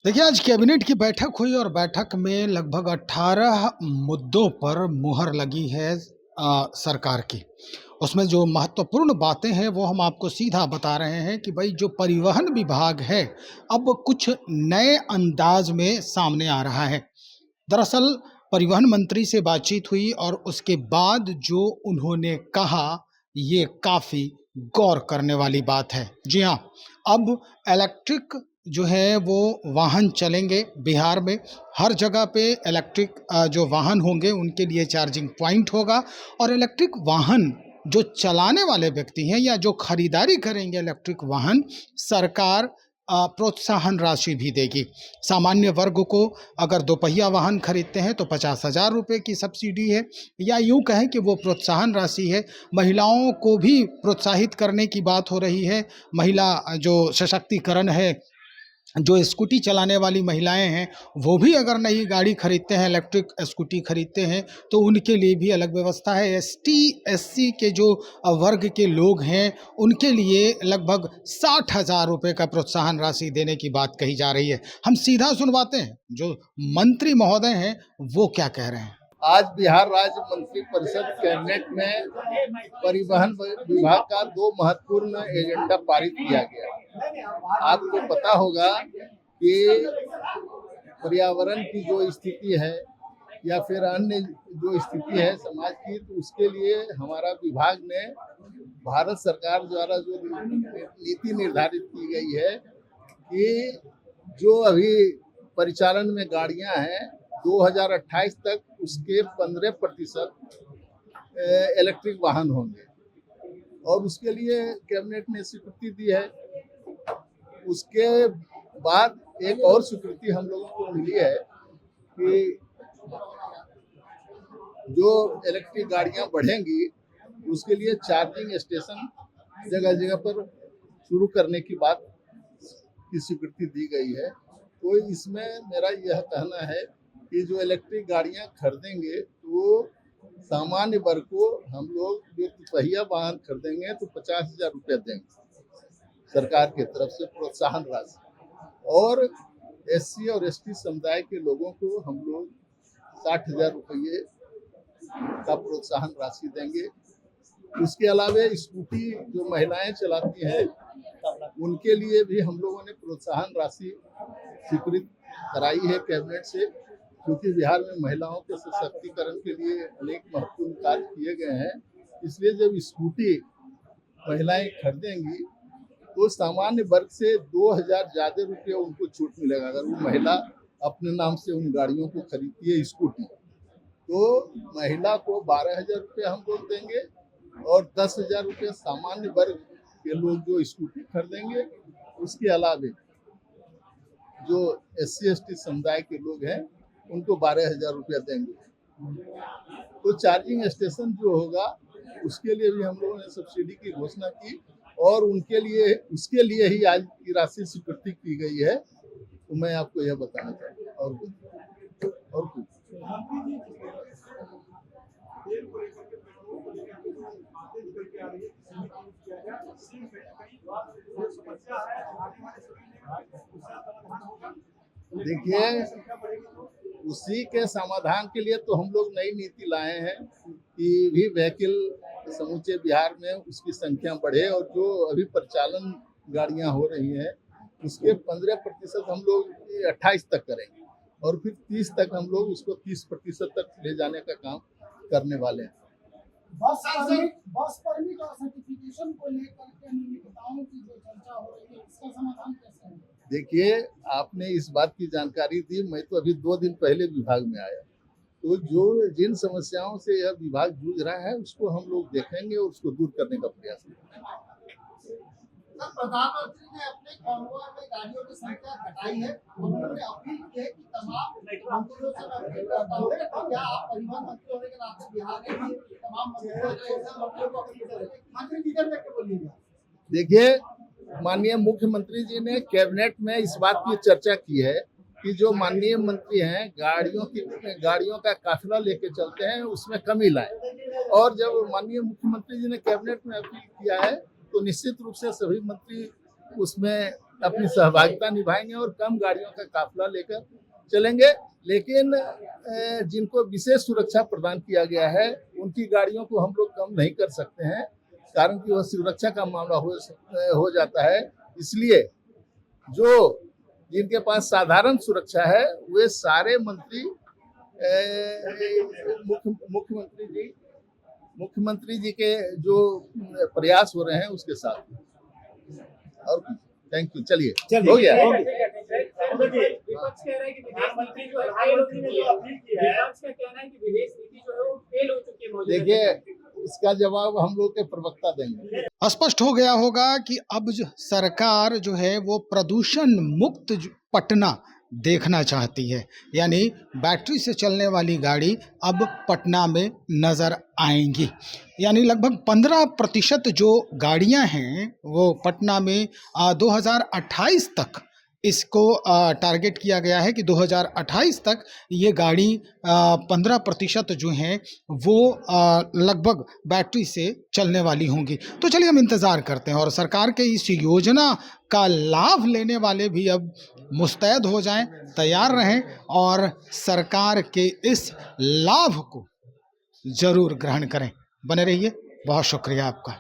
देखिए, आज कैबिनेट की बैठक हुई और बैठक में लगभग 18 मुद्दों पर मुहर लगी है सरकार की। उसमें जो महत्वपूर्ण बातें हैं वो हम आपको सीधा बता रहे हैं कि भई जो परिवहन विभाग है, अब कुछ नए अंदाज में सामने आ रहा है। दरअसल परिवहन मंत्री से बातचीत हुई और उसके बाद जो उन्होंने कहा, ये काफ़ी गौर करने वाली बात है। जी हाँ, अब इलेक्ट्रिक जो है वो वाहन चलेंगे बिहार में। हर जगह पे इलेक्ट्रिक जो वाहन होंगे उनके लिए चार्जिंग पॉइंट होगा और इलेक्ट्रिक वाहन जो चलाने वाले व्यक्ति हैं या जो खरीदारी करेंगे इलेक्ट्रिक वाहन, सरकार प्रोत्साहन राशि भी देगी। सामान्य वर्ग को अगर दोपहिया वाहन खरीदते हैं तो 50,000 रुपये की सब्सिडी है, या यूँ कहें कि वो प्रोत्साहन राशि है। महिलाओं को भी प्रोत्साहित करने की बात हो रही है। महिला जो सशक्तिकरण है, जो स्कूटी चलाने वाली महिलाएँ हैं, वो भी अगर नई गाड़ी खरीदते हैं, इलेक्ट्रिक स्कूटी खरीदते हैं, तो उनके लिए भी अलग व्यवस्था है। एसटी, एससी के जो वर्ग के लोग हैं, उनके लिए लगभग 60,000 रुपये का प्रोत्साहन राशि देने की बात कही जा रही है। हम सीधा सुनवाते हैं, जो मंत्री महोदय हैं, वो क्या कह रहे हैं। आज बिहार राज्य मंत्री परिषद कैबिनेट में परिवहन विभाग का 2 महत्वपूर्ण एजेंडा पारित किया गया। आपको पता होगा कि पर्यावरण की जो स्थिति है या फिर अन्य जो स्थिति है समाज की, तो उसके लिए हमारा विभाग ने भारत सरकार द्वारा जो नीति निर्धारित की गई है कि जो अभी परिचालन में गाड़ियां हैं 2028 तक उसके 15% इलेक्ट्रिक वाहन होंगे और उसके लिए कैबिनेट ने स्वीकृति दी है। उसके बाद एक और स्वीकृति हम लोगों को मिली है कि जो इलेक्ट्रिक गाड़ियां बढ़ेंगी उसके लिए चार्जिंग स्टेशन जगह जगह पर शुरू करने की बात की स्वीकृति दी गई है। तो इसमें मेरा यह कहना है कि जो इलेक्ट्रिक गाड़ियां खरीदेंगे तो सामान्य वर्ग को हम लोग जो पहिया वाहन खरीदेंगे तो 50,000 रुपये देंगे सरकार की तरफ से प्रोत्साहन राशि, और एससी और एसटी समुदाय के लोगों को हम लोग 60,000 रुपये का प्रोत्साहन राशि देंगे। उसके अलावा स्कूटी जो महिलाएं चलाती हैं उनके लिए भी हम लोगों ने प्रोत्साहन राशि स्वीकृत कराई है कैबिनेट से, क्योंकि बिहार में महिलाओं के सशक्तिकरण के लिए अनेक महत्वपूर्ण कार्य किए गए हैं। इसलिए जब स्कूटी महिलाएं खरीदेंगी तो सामान्य वर्ग से 2,000 ज्यादा रुपये उनको छूट मिलेगा अगर वो महिला अपने नाम से उन गाड़ियों को खरीदती है स्कूटी। तो महिला को 12,000 रुपये हम लोग देंगे और 10,000 रुपये सामान्य वर्ग के लोग जो स्कूटी खरीदेंगे। उसके अलावा जो SC ST समुदाय के लोग हैं उनको 12,000 रुपया देंगे। तो चार्जिंग स्टेशन जो होगा उसके लिए भी हम लोगों ने सब्सिडी की घोषणा की और उनके लिए उसके लिए ही आज की राशि स्वीकृति की गई है। तो मैं आपको यह बताना चाहता हूँ और कुछ देखिए, उसी के समाधान के लिए तो हम लोग नई नीति लाए हैं कि भी व्हीकल समूचे बिहार में उसकी संख्या बढ़े और जो अभी परिचालन गाड़ियां हो रही हैं उसके 15% हम लोग 28 तक करेंगे और फिर 30 तक हम लोग उसको 30% तक ले जाने का काम करने वाले हैं। बस परमिट और सर्टिफिकेशन को लेकर के अनियमितताओं की जो चर्चा हो रही है इसका समाधान कैसे है? देखिए, आपने इस बात की जानकारी दी, मैं तो अभी 2 दिन पहले विभाग में आया। तो जो जिन समस्याओं से यह विभाग जूझ रहा है उसको हम लोग देखेंगे और उसको दूर करने का प्रयास करेंगे। प्रधानमंत्री ने अपने कॉन्वॉय में गाड़ियों की संख्या घटाई है। उन्होंने अपील की है कि तमाम मंत्रियों से अपील करता हूं कि क्या आप परिवहन मंत्री होने के नाते बिहार के भी तमाम मंत्रियों को अपील करें। मंत्री जी करके बोलिएगा। देखिए, माननीय मुख्यमंत्री जी ने कैबिनेट में इस बात की चर्चा की है कि जो माननीय मंत्री हैं गाड़ियों का काफिला लेके चलते हैं उसमें कमी लाए, और जब माननीय मुख्यमंत्री जी ने कैबिनेट में अपील किया है तो निश्चित रूप से सभी मंत्री उसमें अपनी सहभागिता निभाएंगे और कम गाड़ियों का काफिला लेकर चलेंगे। लेकिन जिनको विशेष सुरक्षा प्रदान किया गया है उनकी गाड़ियों को हम लोग कम नहीं कर सकते हैं, कारण कि वह सुरक्षा का मामला हो जाता है। इसलिए जो जिनके पास साधारण सुरक्षा है वे सारे मंत्री मुख्यमंत्री जी के जो प्रयास हो रहे हैं उसके साथ। और थैंक यू। चलिए हो गया। विपक्ष कह रहा है कि विदेश नीति जो है फेल हो चुकी है। विपक्ष का कहना है कि विदेश नीति जो है वो फेल हो चुकी है मौजूदा। देखिए, इसका जवाब हम लोग के प्रवक्ता देंगे। स्पष्ट हो गया होगा कि अब सरकार जो है वो प्रदूषण मुक्त पटना देखना चाहती है, यानी बैटरी से चलने वाली गाड़ी अब पटना में नज़र आएंगी। यानी लगभग 15% जो गाड़ियां हैं वो पटना में 2028 तक इसको टारगेट किया गया है कि 2028 तक ये गाड़ी 15% जो हैं वो लगभग बैटरी से चलने वाली होंगी। तो चलिए हम इंतज़ार करते हैं और सरकार के इस योजना का लाभ लेने वाले भी अब मुस्तैद हो जाएं, तैयार रहें और सरकार के इस लाभ को ज़रूर ग्रहण करें। बने रहिए, बहुत शुक्रिया आपका।